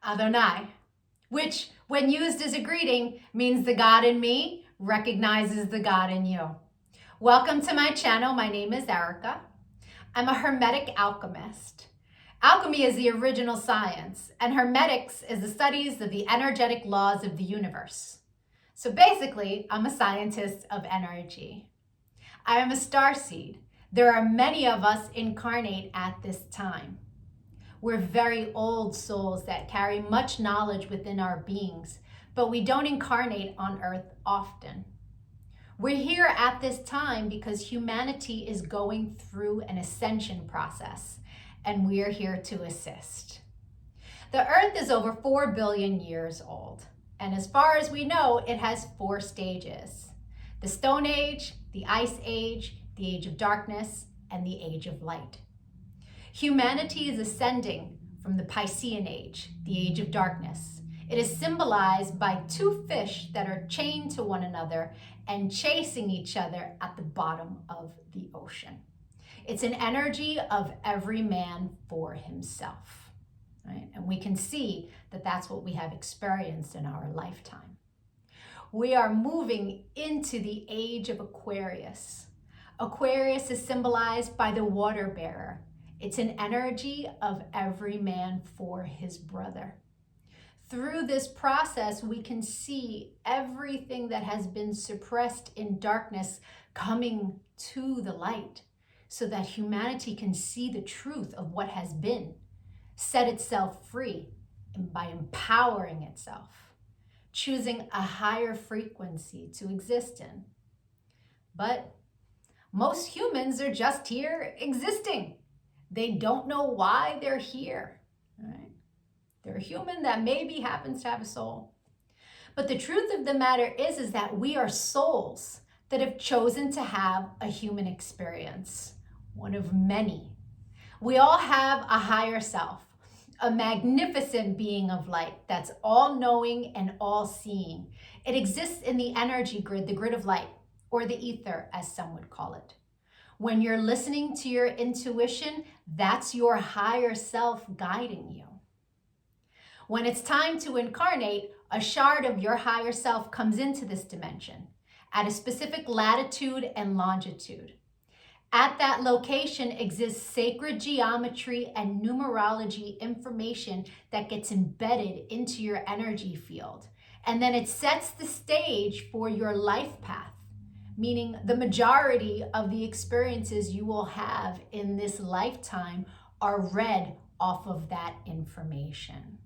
Adonai, which when used as a greeting means the God in me recognizes the God in you. Welcome to my channel. My name is Erica. I'm a Hermetic alchemist. Alchemy is the original science, and Hermetics is the studies of the energetic laws of the universe. So basically, I'm a scientist of energy. I am a starseed. There are many of us incarnate at this time. We're very old souls that carry much knowledge within our beings, but we don't incarnate on Earth often. We're here at this time because humanity is going through an ascension process, and we're here to assist. The Earth is over 4 billion years old, and as far as we know, it has 4 stages: the Stone Age, the Ice Age, the Age of Darkness, and the Age of Light. Humanity is ascending from the Piscean Age, the Age of Darkness. It is symbolized by 2 fish that are chained to one another and chasing each other at the bottom of the ocean. It's an energy of every man for himself, right? And we can see that that's what we have experienced in our lifetime. We are moving into the age of Aquarius. Aquarius is symbolized by the water bearer. It's an energy of every man for his brother. Through this process, we can see everything that has been suppressed in darkness coming to the light so that humanity can see the truth of what has been, set itself free, and by empowering itself, choosing a higher frequency to exist in. But most humans are just here existing. They don't know why they're here, right? They're a human that maybe happens to have a soul. But the truth of the matter is that we are souls that have chosen to have a human experience, one of many. We all have a higher self, a magnificent being of light that's all-knowing and all-seeing. It exists in the energy grid, the grid of light, or the ether, as some would call it. When you're listening to your intuition, that's your higher self guiding you. When it's time to incarnate, a shard of your higher self comes into this dimension at a specific latitude and longitude. At that location exists sacred geometry and numerology information that gets embedded into your energy field. And then it sets the stage for your life path, meaning the majority of the experiences you will have in this lifetime are read off of that information.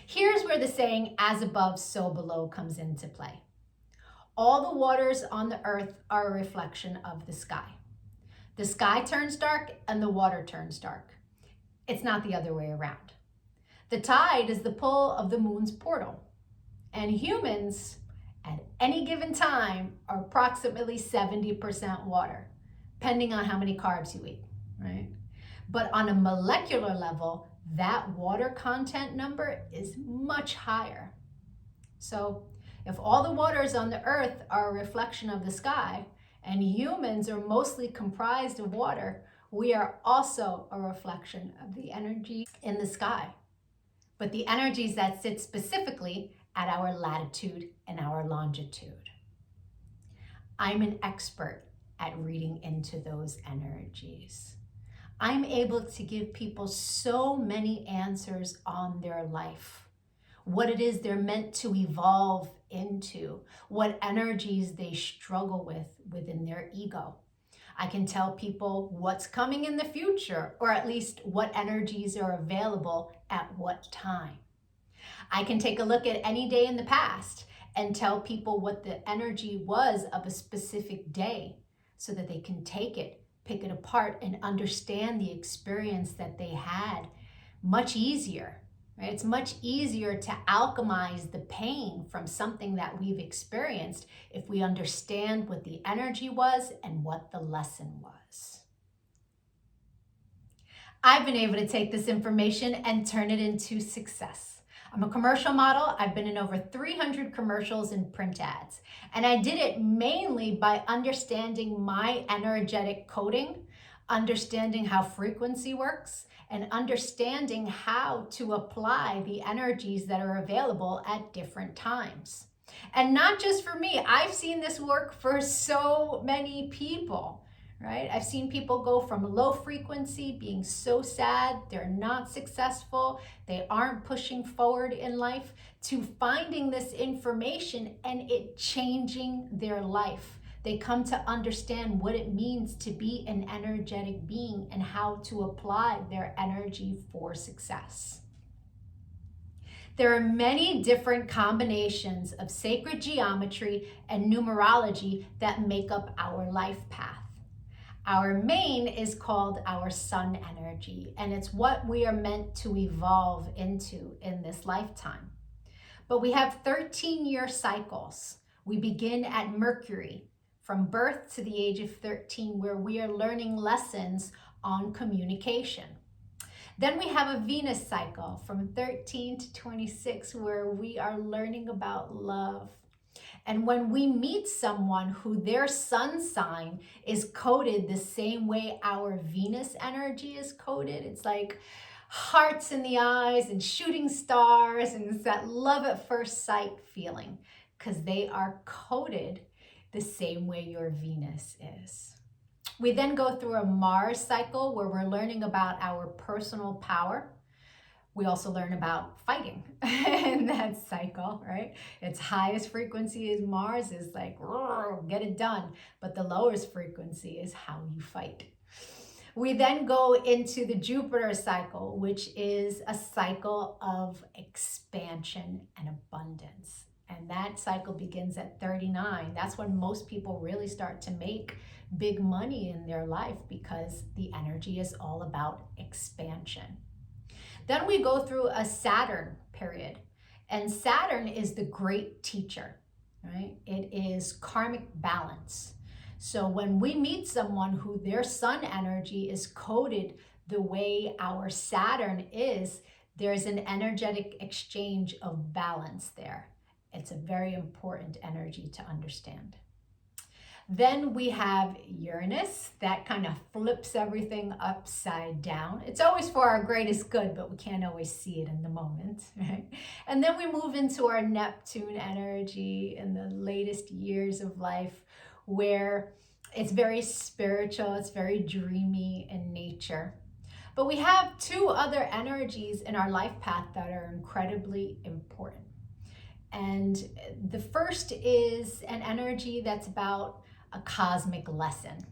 Here's where the saying, as above, so below, comes into play. All the waters on the earth are a reflection of the sky. The sky turns dark and the water turns dark. It's not the other way around. The tide is the pull of the moon's portal, and humans at any given time are approximately 70% water, depending on how many carbs you eat, right? But on a molecular level, that water content number is much higher. So if all the waters on the earth are a reflection of the sky and humans are mostly comprised of water, we are also a reflection of the energy in the sky, but the energies that sit specifically at our latitude and our longitude. I'm an expert at reading into those energies. I'm able to give people so many answers on their life, what it is they're meant to evolve into, what energies they struggle with within their ego. I can tell people what's coming in the future, or at least what energies are available at what time. I can take a look at any day in the past and tell people what the energy was of a specific day so that they can take it, pick it apart, and understand the experience that they had much easier, right? It's much easier to alchemize the pain from something that we've experienced if we understand what the energy was and what the lesson was. I've been able to take this information and turn it into success. I'm a commercial model. I've been in over 300 commercials and print ads. And I did it mainly by understanding my energetic coding understanding how frequency works, and understanding how to apply the energies that are available at different times. And not just for me, I've seen this work for so many people, right? I've seen people go from low frequency, being so sad, they're not successful, they aren't pushing forward in life, to finding this information and it changing their life. They come to understand what it means to be an energetic being and how to apply their energy for success. There are many different combinations of sacred geometry and numerology that make up our life path. Our main is called our sun energy, and it's what we are meant to evolve into in this lifetime. But we have 13-year cycles. We begin at Mercury, from birth to the age of 13, where we are learning lessons on communication. Then we have a Venus cycle from 13 to 26, where we are learning about love. And when we meet someone who their sun sign is coded the same way our Venus energy is coded, it's like hearts in the eyes and shooting stars, and it's that love at first sight feeling, because they are coded the same way your Venus is. We then go through a Mars cycle where we're learning about our personal power. We also learn about fighting in that cycle, right? Its highest frequency is Mars, is like, get it done. But the lowest frequency is how you fight. We then go into the Jupiter cycle, which is a cycle of expansion and abundance. And that cycle begins at 39. That's when most people really start to make big money in their life, because the energy is all about expansion. Then we go through a Saturn period, and Saturn is the great teacher, right? It is karmic balance. So when we meet someone who their sun energy is coded the way our Saturn is, there's an energetic exchange of balance there. It's a very important energy to understand. Then we have Uranus. That kind of flips everything upside down. It's always for our greatest good, but we can't always see it in the moment, right? And then we move into our Neptune energy in the latest years of life, where it's very spiritual, it's very dreamy in nature. But we have two other energies in our life path that are incredibly important. And the first is an energy that's about a cosmic lesson,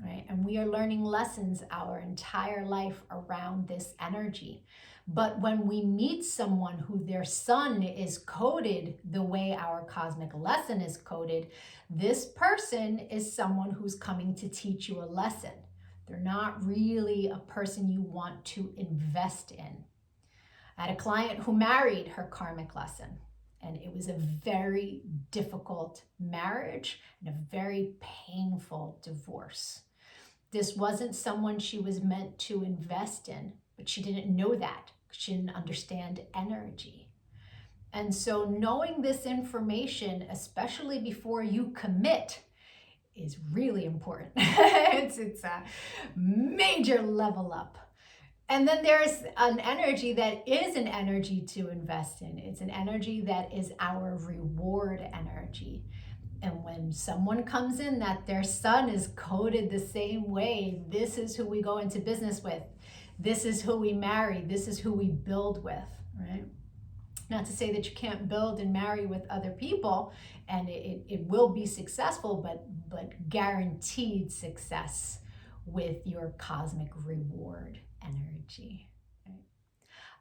right? And we are learning lessons our entire life around this energy. But when we meet someone who their sun is coded the way our cosmic lesson is coded, this person is someone who's coming to teach you a lesson. They're not really a person you want to invest in. I had a client who married her karmic lesson, and it was a very difficult marriage and a very painful divorce. This wasn't someone she was meant to invest in, but she didn't know that. She didn't understand energy. And so knowing this information, especially before you commit, is really important. It's a major level up. And then there's an energy that is an energy to invest in. It's an energy that is our reward energy. And when someone comes in that their sun is coded the same way, this is who we go into business with. This is who we marry. This is who we build with, right? Not to say that you can't build and marry with other people, and it will be successful, but guaranteed success with your cosmic reward energy. Right?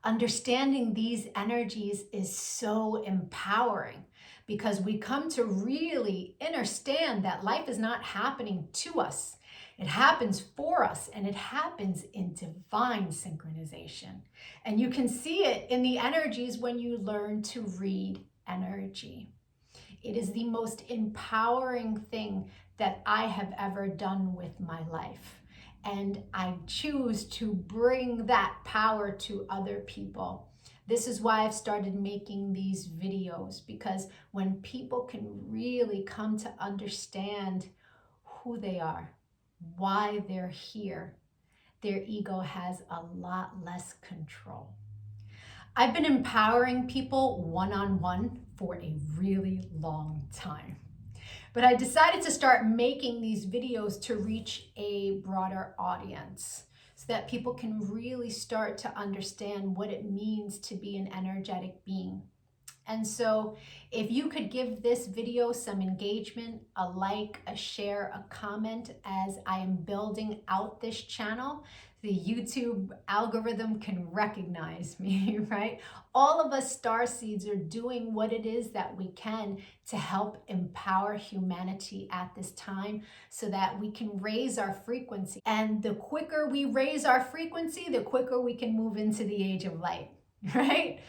Understanding these energies is so empowering, because we come to really understand that life is not happening to us. It happens for us, and it happens in divine synchronization. And you can see it in the energies when you learn to read energy. It is the most empowering thing that I have ever done with my life. And I choose to bring that power to other people. This is why I've started making these videos, because when people can really come to understand who they are, why they're here, their ego has a lot less control. I've been empowering people one-on-one for a really long time. But I decided to start making these videos to reach a broader audience so that people can really start to understand what it means to be an energetic being. And so if you could give this video some engagement, a like, a share, a comment as I am building out this channel, the YouTube algorithm can recognize me, right? All of us starseeds are doing what it is that we can to help empower humanity at this time so that we can raise our frequency. And the quicker we raise our frequency, the quicker we can move into the age of light, right?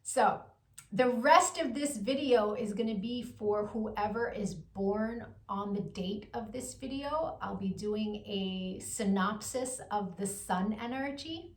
So the rest of this video is going to be for whoever is born on the date of this video. I'll be doing a synopsis of the sun energy.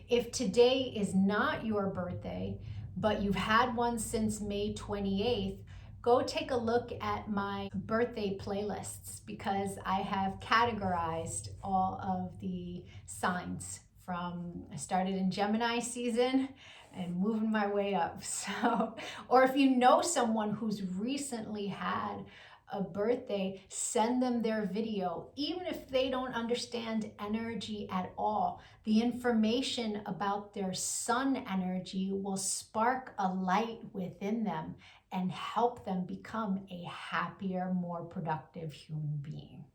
If today is not your birthday, but you've had one since May 28th, go take a look at my birthday playlists because I have categorized all of the signs I started in Gemini season and moving my way up. So, or if you know someone who's recently had a birthday, send them their video. Even if they don't understand energy at all, the information about their sun energy will spark a light within them and help them become a happier, more productive human being.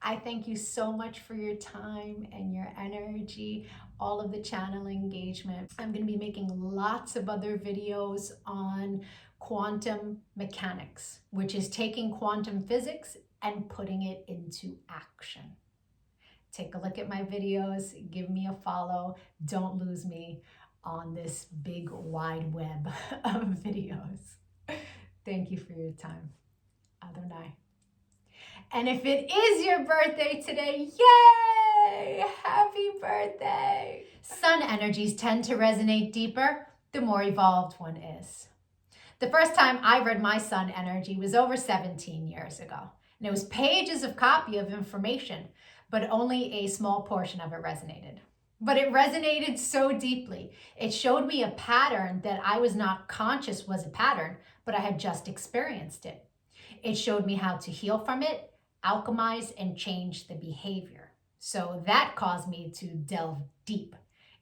I thank you so much for your time and your energy, all of the channel engagement. I'm going to be making lots of other videos on quantum mechanics, which is taking quantum physics and putting it into action. Take a look at my videos, give me a follow. Don't lose me on this big wide web of videos. Thank you for your time. Adonai. And if it is your birthday today, yay! Happy birthday! Sun energies tend to resonate deeper the more evolved one is. The first time I read my sun energy was over 17 years ago. And it was pages of copy of information, but only a small portion of it resonated. But it resonated so deeply. It showed me a pattern that I was not conscious was a pattern, but I had just experienced it. It showed me how to heal from it, alchemize, and change the behavior. So that caused me to delve deep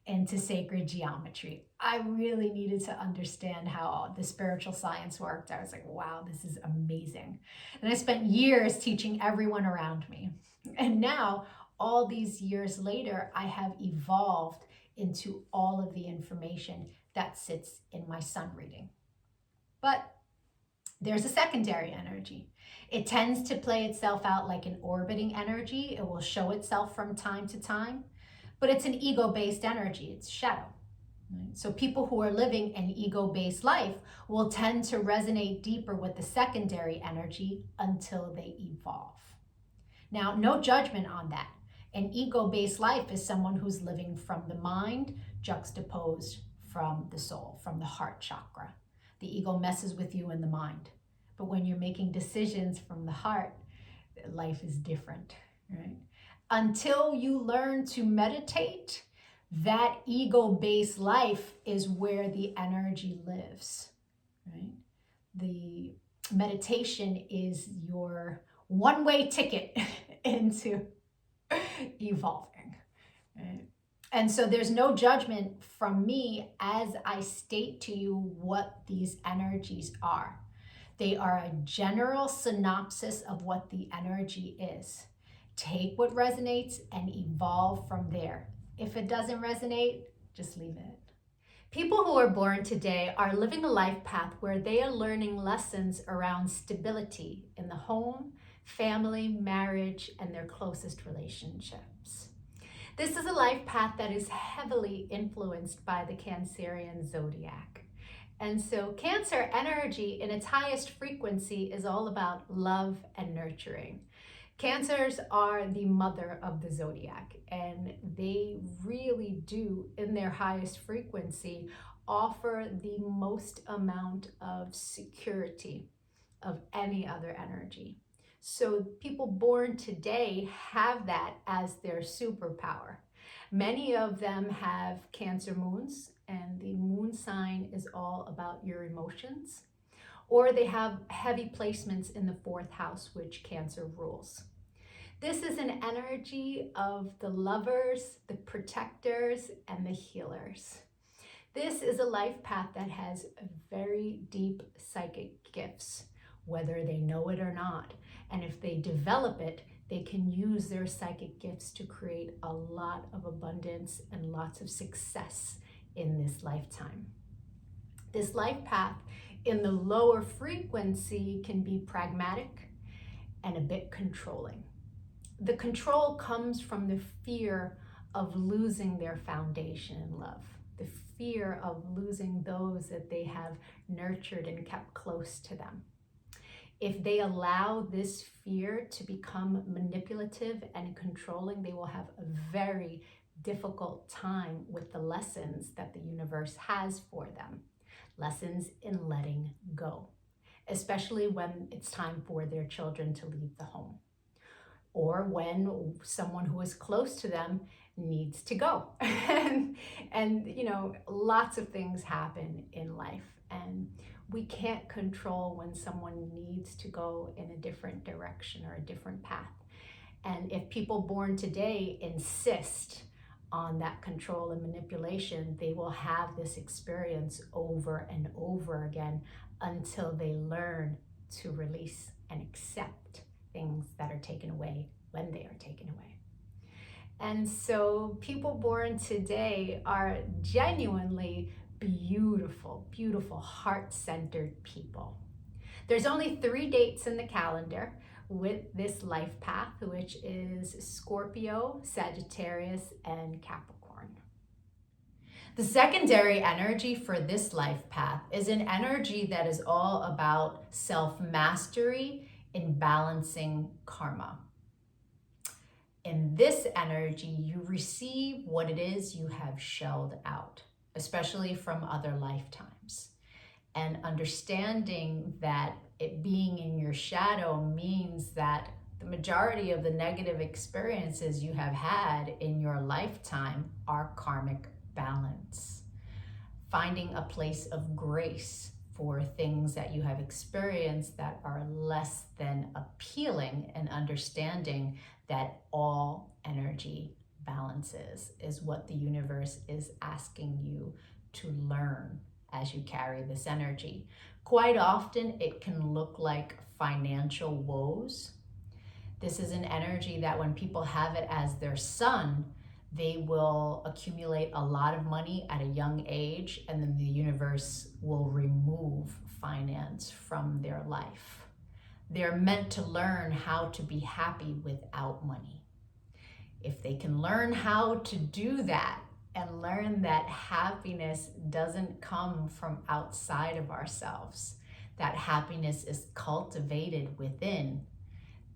into sacred geometry. I really needed to understand how the spiritual science worked. I was like, wow, this is amazing. And I spent years teaching everyone around me. And now, all these years later, I have evolved into all of the information that sits in my sun reading. But there's a secondary energy. It tends to play itself out like an orbiting energy. It will show itself from time to time, but it's an ego-based energy. It's shadow. Right? So people who are living an ego-based life will tend to resonate deeper with the secondary energy until they evolve. Now, no judgment on that. An ego-based life is someone who's living from the mind, juxtaposed from the soul, from the heart chakra. The ego messes with you in the mind. But when you're making decisions from the heart, life is different, right? Until you learn to meditate, that ego-based life is where the energy lives, right? The meditation is your one-way ticket into evolving, right? And so there's no judgment from me as I state to you what these energies are. They are a general synopsis of what the energy is. Take what resonates and evolve from there. If it doesn't resonate, just leave it. People who are born today are living a life path where they are learning lessons around stability in the home, family, marriage, and their closest relationships. This is a life path that is heavily influenced by the Cancerian zodiac. And so Cancer energy in its highest frequency is all about love and nurturing. Cancers are the mother of the zodiac, and they really do, in their highest frequency, offer the most amount of security of any other energy. So people born today have that as their superpower. Many of them have Cancer moons, and the moon sign is all about your emotions. Or they have heavy placements in the fourth house, which Cancer rules. This is an energy of the lovers, the protectors, and the healers. This is a life path that has very deep psychic gifts, whether they know it or not. And if they develop it, they can use their psychic gifts to create a lot of abundance and lots of success in this lifetime. This life path in the lower frequency can be pragmatic and a bit controlling. The control comes from the fear of losing their foundation in love, the fear of losing those that they have nurtured and kept close to them. If they allow this fear to become manipulative and controlling, they will have a very difficult time with the lessons that the universe has for them. Lessons in letting go, especially when it's time for their children to leave the home, or when someone who is close to them needs to go. and you know, lots of things happen in life, and we can't control when someone needs to go in a different direction or a different path. And if people born today insist on that control and manipulation, they will have this experience over and over again until they learn to release and accept things that are taken away when they are taken away. And so people born today are genuinely beautiful, beautiful, heart-centered people. There's only 3 dates in the calendar with this life path, which is Scorpio, Sagittarius, and Capricorn. The secondary energy for this life path is an energy that is all about self-mastery in balancing karma. In this energy, you receive what it is you have shelled out, especially from other lifetimes. And understanding that it being in your shadow means that the majority of the negative experiences you have had in your lifetime are karmic balance. Finding a place of grace for things that you have experienced that are less than appealing, and understanding that all energy balances is what the universe is asking you to learn as you carry this energy. Quite often it can look like financial woes. This is an energy that when people have it as their sun, they will accumulate a lot of money at a young age, and then the universe will remove finance from their life. They're meant to learn how to be happy without money. If they can learn how to do that and learn that happiness doesn't come from outside of ourselves, that happiness is cultivated within,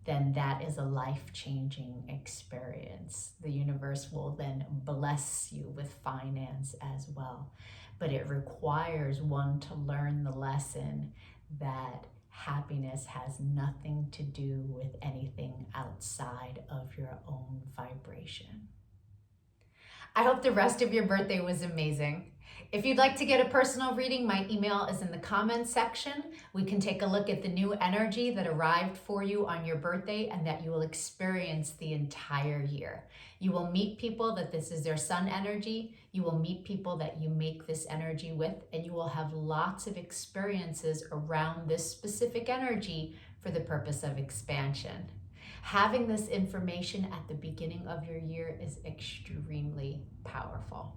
then that is a life-changing experience. The universe will then bless you with finance as well. But it requires one to learn the lesson that happiness has nothing to do with anything outside of your own vibration. I hope the rest of your birthday was amazing. If you'd like to get a personal reading, my email is in the comments section. We can take a look at the new energy that arrived for you on your birthday and that you will experience the entire year. You will meet people that this is their sun energy. You will meet people that you make this energy with, and you will have lots of experiences around this specific energy for the purpose of expansion. Having this information at the beginning of your year is extremely powerful.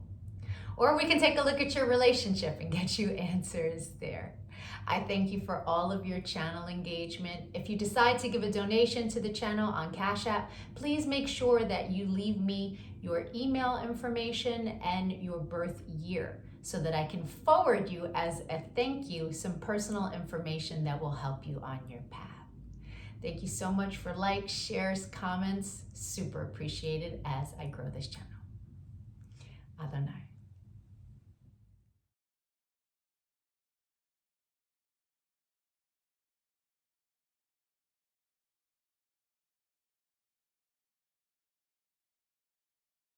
Or we can take a look at your relationship and get you answers there. I thank you for all of your channel engagement. If you decide to give a donation to the channel on Cash App, please make sure that you leave me your email information and your birth year so that I can forward you as a thank you some personal information that will help you on your path. Thank you so much for likes, shares, comments. Super appreciated as I grow this channel. Adonai.